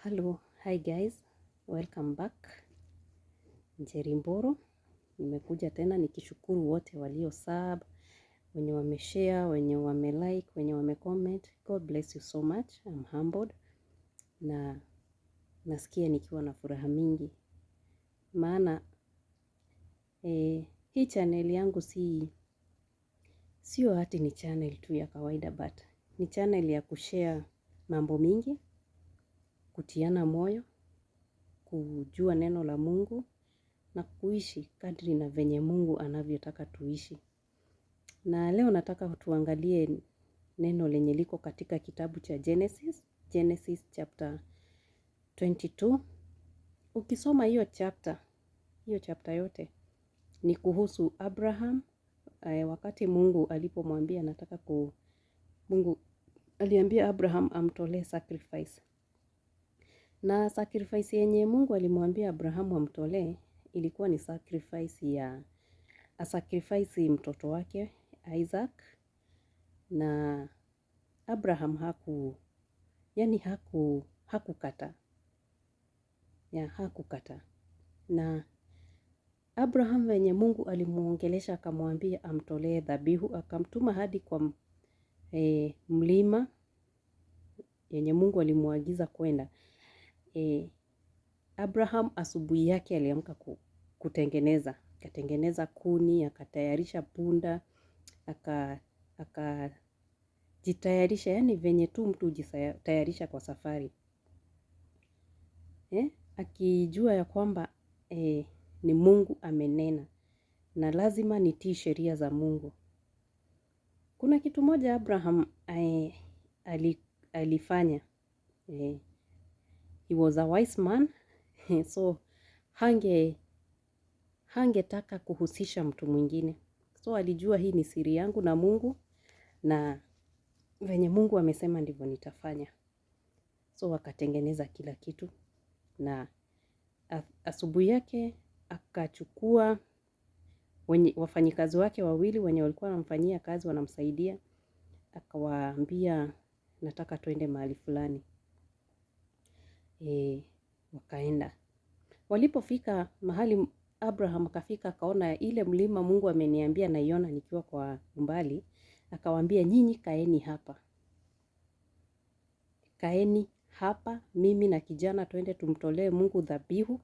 Hello, hi guys, welcome back. Njeri Mboro, nimekuja tena nikishukuru wote walio sub, wenye wameshare, wenye wamelike, wenye wamecomment. God bless you so much. I'm humbled na nasikia nikiwa na furaha mingi. Maana hii channel yangu sio hati ni channel tu ya kawaida, but ni channel ya kushare mambo mingi, kutiana moyo, kujua neno la Mungu na kuishi kadri na venye Mungu anavyotaka tuishi. Na leo nataka tuangalie neno lenye liko katika kitabu cha Genesis chapter 22. Ukisoma hiyo chapter yote ni kuhusu Abraham. Wakati Mungu alipomwambia Mungu aliambia Abraham amtolee sacrifice. Na sacrifice yenye Mungu alimwambia Abraham amtolee ilikuwa ni sacrifice mtoto wake Isaac. Na Abraham hakukata. Na Abraham venye Mungu alimuongelesha akamwambia amtolee dhabihu, akamtuma hadi kwa mlima yenye Mungu alimuagiza kwenda. Abraham asubuhi yake aliamka akatengeneza kuni, akatayarisha punda, akajitayarisha, yani venye tu mtu hujitayarisha kwa safari. Akijua ya kwamba ni Mungu amenena na lazima nitii sheria za Mungu. Kuna kitu moja Abraham alifanya. He was a wise man. So hangetaka kuhusisha mtu mwingine. So alijua hii ni siri yangu na Mungu, na venye Mungu amesema ndivyo nitafanya. So akatengeneza kila kitu, na asubuhi yake akachukua wafanyikazi wake wawili wenye walikuwa wanamfanyia kazi, wanamsaidia. Akawaambia nataka twende mahali fulani. Wakaenda. Walipofika mahali Abraham akafika, akaona ile mlima Mungu ameniambia naiona nikiwa kwa umbali. Akawaambia nyinyi kaeni hapa. Kaeni hapa, mimi na kijana twende tumtolee Mungu dhabihu,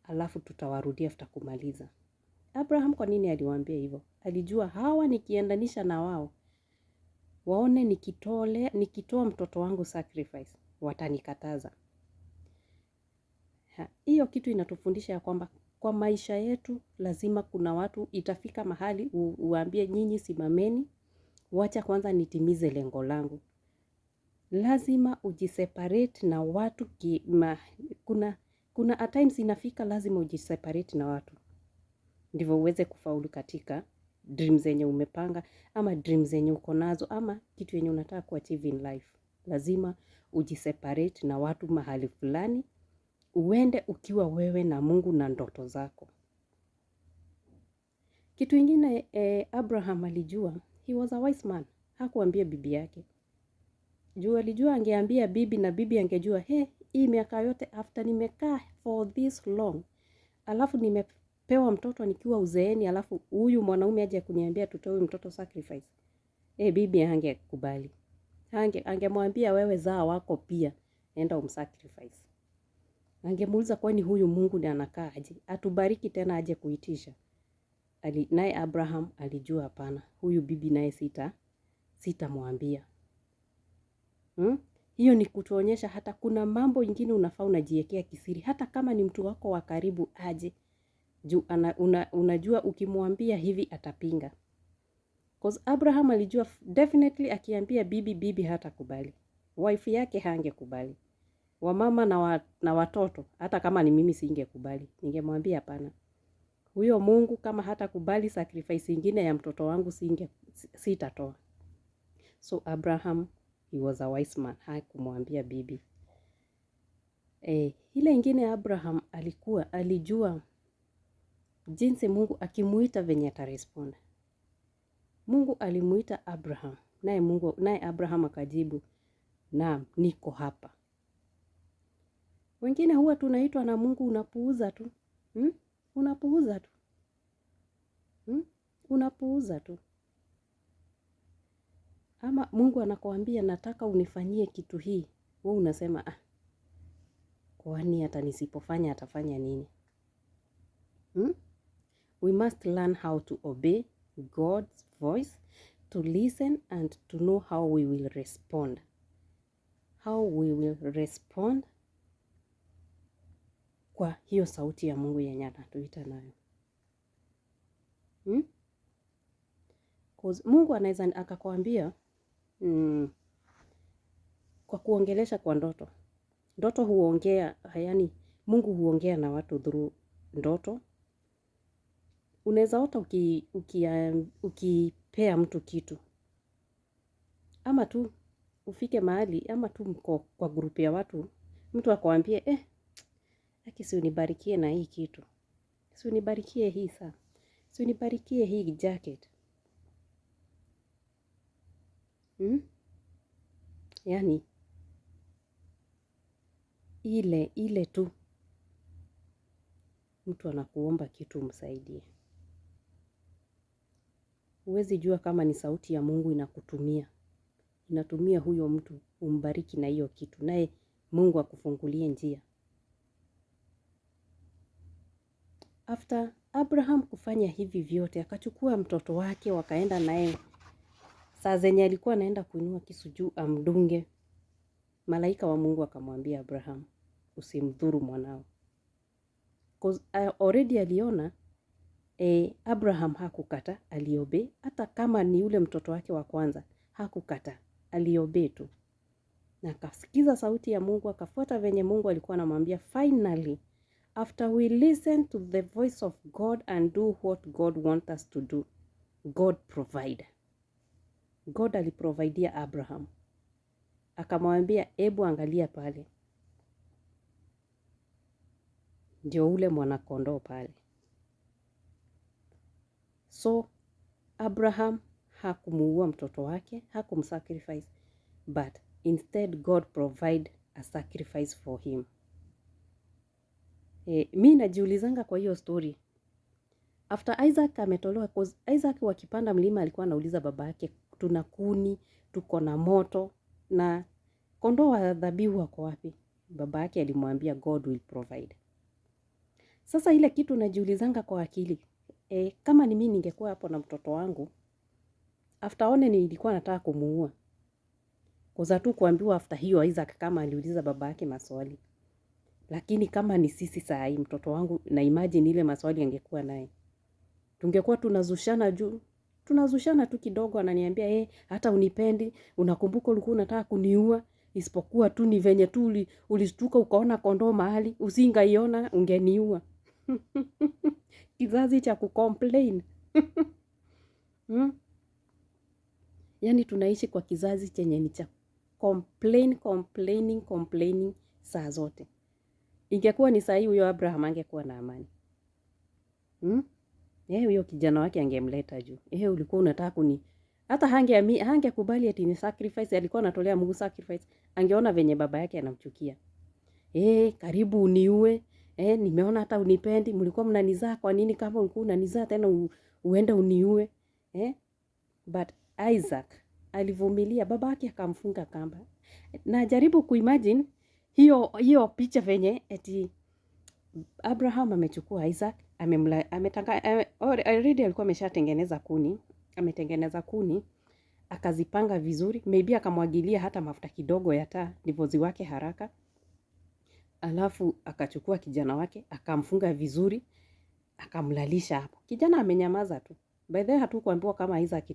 alafu tutawarudia tutakumaliza. Abraham kwa nini aliwaambia hivyo? Alijua hawa nikiendanisha na wao, waone nikitoa mtoto wangu sacrifice, watanikataza. Hiyo kitu inatufundisha ya kwamba kwa maisha yetu lazima kuna watu itafika mahali uambie nyinyi simameni, wacha kwanza nitimize lengo langu. Lazima ujiseparate na watu. Kuna at times inafika lazima ujiseparate na watu, ndivyo uweze kufaulu katika dreams zenye umepanga, ama dreams zenye uko nazo, ama kitu yenye unataka kuachieve in life. Lazima ujiseparate na watu mahali fulani, uende ukiwa wewe na Mungu na ndoto zako. Kitu ingine Abraham alijua, he was a wise man. Hakuambia bibi yake. Alijua angeambia bibi, na bibi angejua hii miaka yote after nimekaa for this long, alafu nimepewa mtoto nikiwa uzeeni, alafu huyu mwanaume aje kuniambia tutoe mtoto sacrifice. Bibi hangekubali. Angemwambia wewe zaa wako pia, enda umsacrifice. Angemuuliza kwani huyu Mungu ndiye anakaa aje? Atubariki tena aje kuitisha? Naye Abraham alijua hapana, huyu bibi naye sitamwambia. Hiyo ni kutuonyesha hata kuna mambo ingine unafaa unajiwekea kisiri, hata kama ni mtu wako wa karibu aje. Unajua ukimwambia hivi atapinga. Because Abraham alijua definitely akiambia bibi hatakubali. Wife yake hangekubali. Wamama na watoto, hata kama ni mimi singekubali. Ningemwambia hapana. Huyo Mungu kama hatakubali sacrifice ingine ya mtoto wangu sitatoa. So Abraham, he was a wise man. Hakumwambia bibi. Ile ingine Abraham alijua jinsi Mungu akimuita venye atarespond. Mungu alimuita Abraham, naye Abraham akajibu, naam, niko hapa. Wengine huwa tunaitwa na Mungu, unapuuza tu. Unapuuza tu. Unapuuza tu. Ama Mungu anakuambia nataka unifanyie kitu hii. Wewe unasema kwani hata nisipofanya atafanya nini? We must learn how to obey God's voice, to listen and to know how we will respond. How we will respond kwa hiyo sauti ya Mungu yenye anatuita nayo. Cause Mungu anaweza akakwambia kwa kuongelesha kwa ndoto. Ndoto huongea, yaani Mungu huongea na watu through ndoto. Unaweza ota ukipea mtu kitu. Ama tu ufike mahali, ama tu mko kwa grupu ya watu, mtu akwambie, haki si unibarikie na hii kitu. Si unibarikie hii saa. Si unibarikie hii jacket. Yaani, ile tu mtu anakuomba kitu umsaidie. Huwezi jua kama ni sauti ya Mungu inakutumia. Inatumia huyo mtu umbariki na hiyo kitu. Naye Mungu akufungulie njia. After Abraham kufanya hivi vyote, akachukua mtoto wake, wakaenda naye. Saa zenye alikuwa anaenda kuinua kisu juu amdunge. Malaika wa Mungu akamwambia Abraham, usimdhuru mwanao. Because already aliona Abraham hakukata, aliobey. Hata kama ni yule mtoto wake wa kwanza, hakukata, aliobey tu. Na akasikiza sauti ya Mungu, akafuata venye Mungu alikuwa anamwambia. Finally, after we listen to the voice of God and do what God wants us to do, God provide. God aliprovidea Abraham. Akamwambia, ebu angalia pale. Ndio ule mwanakondoo pale. So, Abraham hakumuua mtoto wake, hakumsacrifice, but instead God provide a sacrifice for him. Mi najiulizanga kwa hiyo story. After Isaac ametolewa, cause Isaac wakipanda mlima alikuwa anauliza baba yake, tuna kuni, tuko na moto, na kondoo wa dhabihu wako wapi? Baba yake alimwambia God will provide. Sasa ile kitu najiulizanga kwa akili. Kama ni mimi ningekuwa hapo na mtoto wangu, after one nilikuwa nataka kumuua. Koza tu kuambiwa after hiyo Isaac kama aliuliza baba yake maswali. Lakini kama ni sisi saa hii mtoto wangu, na imagine ile maswali angekuwa naye. Tungekuwa tunazushana juu. Tunazushana tu kidogo, ananiambia hata unipendi, unakumbuka ulikuwa unataka kuniua, isipokuwa tu ni venye tu ulistuka ukaona kondoo mahali, usingaiona ungeniua. Kizazi cha kucomplain. Yaani tunaishi kwa kizazi chenye ni cha complaining saa zote. Ingekuwa ni saa hii huyo Abraham angekuwa na amani. Huyo kijana wake angemleta juu. Ulikuwa unataka kuni. Hata hangekubali ati ni sacrifice, alikuwa anatolea Mungu sacrifice. Angeona venye baba yake anamchukia. Karibu uniue. Nimeona hata unipendi, mlikuwa mnanizaa kwa nini kama ulikuwa unanizaa tena uende uniue? But Isaac alivumilia, baba yake akamfunga kamba. Na jaribu kuimagine hiyo picha venye eti Abraham amechukua Isaac, already alikuwa ameshatengeneza kuni, ametengeneza kuni, akazipanga vizuri, maybe akamwagilia hata mafuta kidogo ya taa nivozi wake haraka. Alafu akachukua kijana wake, akamfunga vizuri, akamlalisha hapo. Kijana amenyamaza tu. By the way hatukuambiwa kama Isaac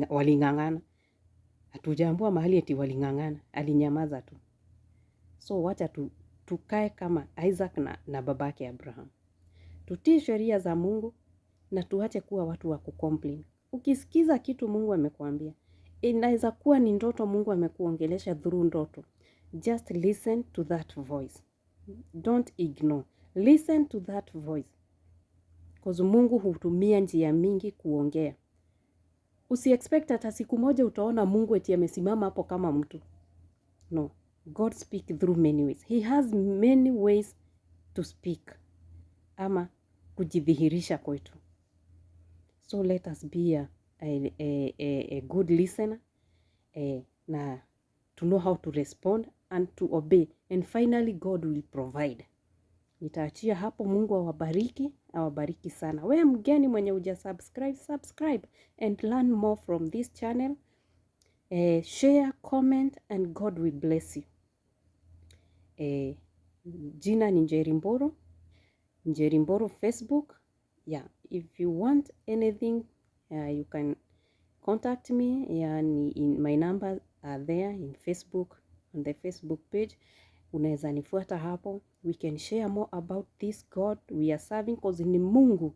walingangana. Hatujaambiwa mahali eti walingangana, alinyamaza tu. So wacha tukae kama Isaac na babake Abraham. Tutii sheria za Mungu na tuache kuwa watu wa kucomplain. Ukisikiza kitu Mungu amekuambia, inaweza kuwa ni ndoto Mungu amekuongelesha through ndoto. Just listen to that voice. Don't ignore. Listen to that voice. Because Mungu hutumia njia mingi kuongea. Usiexpect hata siku moja utaona Mungu eti amesimama hapo kama mtu. No. God speak through many ways. He has many ways to speak ama kujidhihirisha kwetu. So let us be a good listener na to know how to respond and to obey, and finally God will provide. Nitaachia hapo. Mungu awabariki sana. Wewe mgeni mwenye subscribe and learn more from this channel. Share, comment and God will bless you. Jina ni Njeri Mboro Facebook. Yeah, if you want anything you can contact me. In my numbers are there in Facebook, on the Facebook page. Unaweza nifuata hapo. We can share more about this God we are serving, because ni Mungu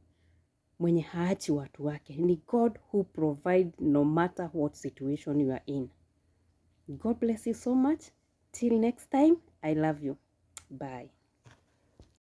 mwenye haachi watu wake. Ni God who provide no matter what situation you are in. God bless you so much. Till next time, I love you. Bye.